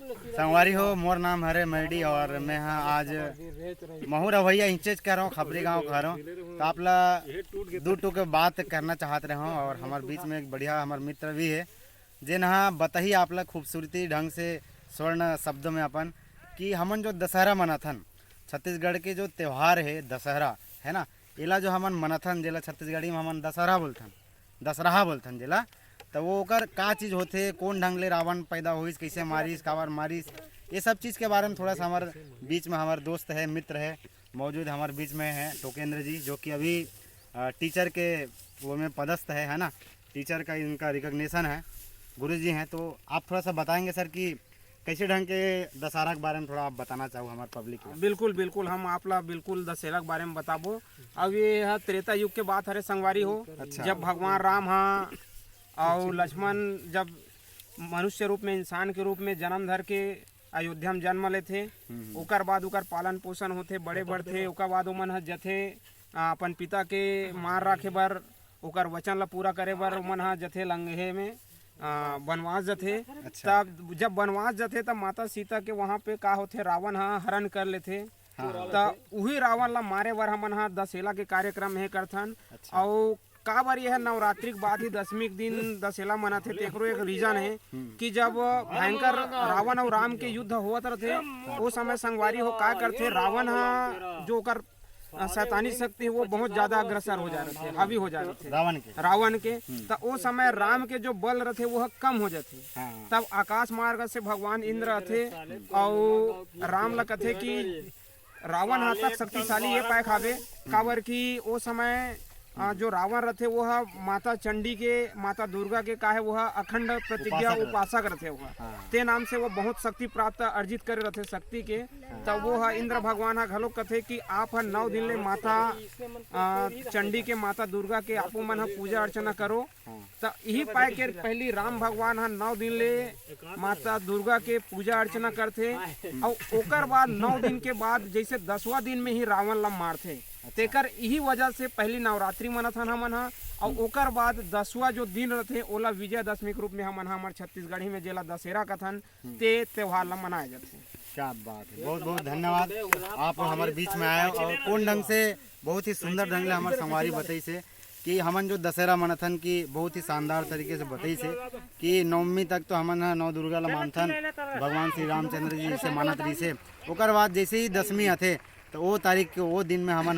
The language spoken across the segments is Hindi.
संगवारी हो, मोर नाम हरे मैडी और मैं हाँ आज महू रवैया इंचेज कर रहा हूँ, खबरी गांव कर रहा हूँ। तो आप दो टू के बात करना चाहत रहे हूँ और हमारे बीच में एक बढ़िया हमारे मित्र भी है जिन हाँ बताही आप खूबसूरती ढंग से स्वर्ण शब्दों में अपन कि हमन जो दशहरा मनाथन छत्तीसगढ़ के जो त्यौहार है दशहरा है ना, इला जो हमन मनाथन जेला छत्तीसगढ़ी में हमन दशहरा बोलथन, दशहरा बोलथन जेला। तो वो ओकर का चीज़ होते, कौन ढंग ले रावण पैदा होइस, कैसे मारिस, काबर मारिस, ये सब चीज़ के बारे में थोड़ा सा हमारे बीच में हमारे दोस्त है, मित्र है मौजूद हमारे बीच में है टोकेंद्र जी, जो कि अभी टीचर के वो में पदस्थ है ना, टीचर का इनका रिकग्निशन है, गुरु जी हैं। तो आप थोड़ा सा बताएंगे सर कि कैसे ढंग के दशहरा के बारे में थोड़ा आप बताना चाहो हमारे पब्लिक को। बिल्कुल बिल्कुल, हम आपला बिल्कुल दशहरा के बारे में बताबो। अब ये त्रेता युग के बात हरे संगवारी हो। अच्छा। जब भगवान राम हाँ और लक्ष्मण जब मनुष्य रूप में, इंसान के रूप में जन्म धर के अयोध्या में जन्म ले थे, ओकर बाद ओकर पालन पोषण होते, बड़े बढ़ते, ओकर बाद ओमन ह जथे अपन पिता के मार रखे बर, ओकर वचन ला पूरा करे बर ओमन ह जथे लंगे में वनवास जथे। अच्छा। तब जब वनवास जथे तब माता सीता के वहाँ पे का होथे, रावण हाँ हरण कर लेथे। तब वही रावण ला मारे बर हमन हाँ दशहरा के कार्यक्रम है करथन। अच्छा। और का बार यह नवरात्रि के बाद ही 10वीं दिन दशहरा मनाते। तेकरो एक रीजन है कि जब भयंकर रावण और राम के युद्ध होत रहे वो समय संगवारी हो का करते, रावण हाँ जो कर शैतानी शक्ति है वो बहुत ज्यादा अग्रसर हो जा रहे थे, हावी हो जा रहे थे रावण के। तब वो समय राम के जो बल रहे वह कम हो जाते। तब आकाश मार्ग से भगवान इंद्र थे और राम ला कथे कि रावण हाँ तक शक्तिशाली ये पाए खावे काबर की वो समय जो रावण रहते वह माता चंडी के, माता दुर्गा के का है वह अखंड प्रतिज्ञा उपासक रहते, वह ते नाम से वो बहुत शक्ति प्राप्त अर्जित करे रहते शक्ति के। तब वो है इंद्र भगवान घलो कथे कि आप 9 दिन ले माता चंडी के, माता दुर्गा के आपो मन पूजा अर्चना करो। तो यही पाए के पहली राम भगवान 9 दिन ले माता दुर्गा के पूजा अर्चना करते और ओकर बाद 9 दिन के बाद जैसे 10वां दिन में ही रावण ला मारते। तेकर यही वजह से पहली नवरात्रि मनथन हमन हा और ओकर बाद 10वां जो दिन रहते ओला विजयदशमी के रूप में हमन हमारे छत्तीसगढ़ी में जेला दशहरा कथन ते त्योहार ला मनाए जाते। क्या बात है, बहुत बहुत धन्यवाद आप हमारे बीच में आए और कौन ढंग से बहुत ही सुंदर ढंग से हमारे संगवारी बताई से कि हमन जो दशहरा मनथन की बहुत ही शानदार तरीके से बताई से कि 9वीं तक तो हमन नौ दुर्गा ला मानथन, भगवान श्री रामचंद्र जी से मानत रही से। ओकर बाद जैसे ही 10वीं आते तो वो तारीख के वो दिन में हमन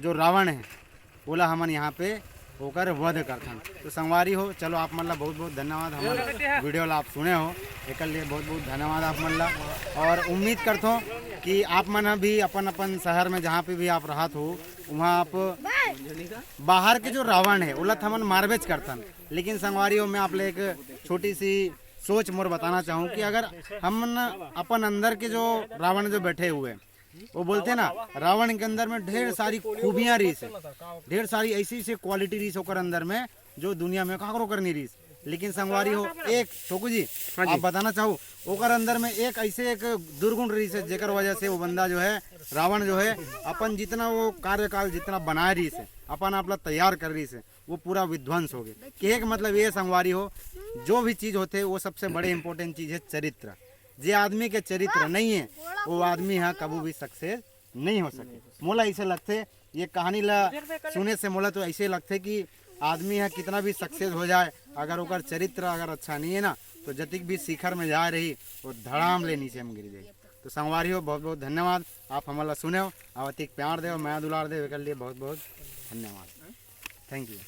जो रावण है ओला हमन यहाँ पे होकर वध करथन। तो संगवारी हो, चलो आप मन ला बहुत बहुत धन्यवाद, हमारे वीडियो ला आप सुने हो एक लिए बहुत बहुत धन्यवाद आप मन ला। और उम्मीद करता कि आप मन भी अपन अपन शहर में जहाँ पे भी आप रहत हो वहाँ आप बाहर के जो रावण है ओला हमन मारबेच करथन। लेकिन संगवारी हो, मैं आप ले एक छोटी सी सोच मोर बताना चाहूँ कि अगर हम अपन अंदर के जो रावण जो बैठे हुए वो बोलते ना, रावण के अंदर में ढेर सारी खूबियां रही है, ढेर सारी ऐसी ऐसी क्वालिटी रही होकर अंदर में जो दुनिया में काकरो करनी रही। लेकिन संगवारी हो एक ठोकू जी आप बताना चाहो ओकर अंदर में एक ऐसे एक दुर्गुण रही है जेकर वजह से वो बंदा जो है रावण जो है अपन जितना वो कार्यकाल जितना बना रही है, अपन आप तैयार कर रही है, वो पूरा विध्वंस हो गए। कहने का मतलब ये संगवारी हो, जो भी चीज़ होते वो सबसे बड़े इंपॉर्टेंट चीज़ है चरित्र। जे आदमी के चरित्र नहीं है वो आदमी यहाँ कभी भी सक्सेस नहीं हो सके। मोला ऐसे लगते ये कहानी ला सुने से मोला तो ऐसे लगते कि आदमी यहाँ कितना भी सक्सेस हो जाए अगर ओकर चरित्र अगर अच्छा नहीं है ना तो जतिक भी शिखर में जा रही वो धड़ाम ले नीचे में गिर जाए। तो संगवारी हो, बहुत बहुत धन्यवाद आप हमारा सुने हो, आवतिक प्यार दे, मैं दुलार दे, लिए बहुत बहुत धन्यवाद, थैंक यू।